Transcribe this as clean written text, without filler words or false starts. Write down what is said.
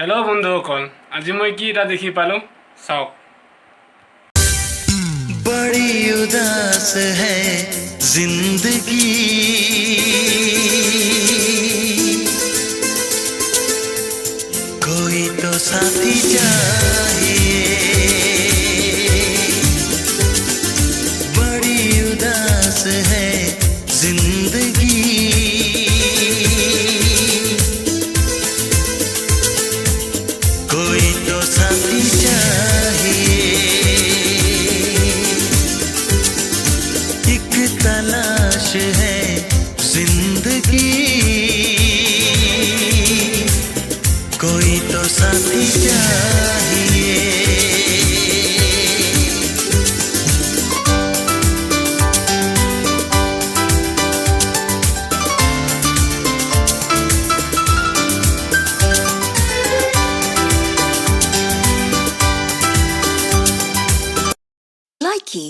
Hello' বন্ধুসকল, আজি মই কি এটা দেখি পালোঁ চাওক। बड़ी उदास है जिंदगी, कोई तो साथी चाहिए। बड़ी उदास है जिंदगी, कोई तो साथी चाहिए। एक तलाश है जिंदगी, कोई तो साथी चाहिए। Likey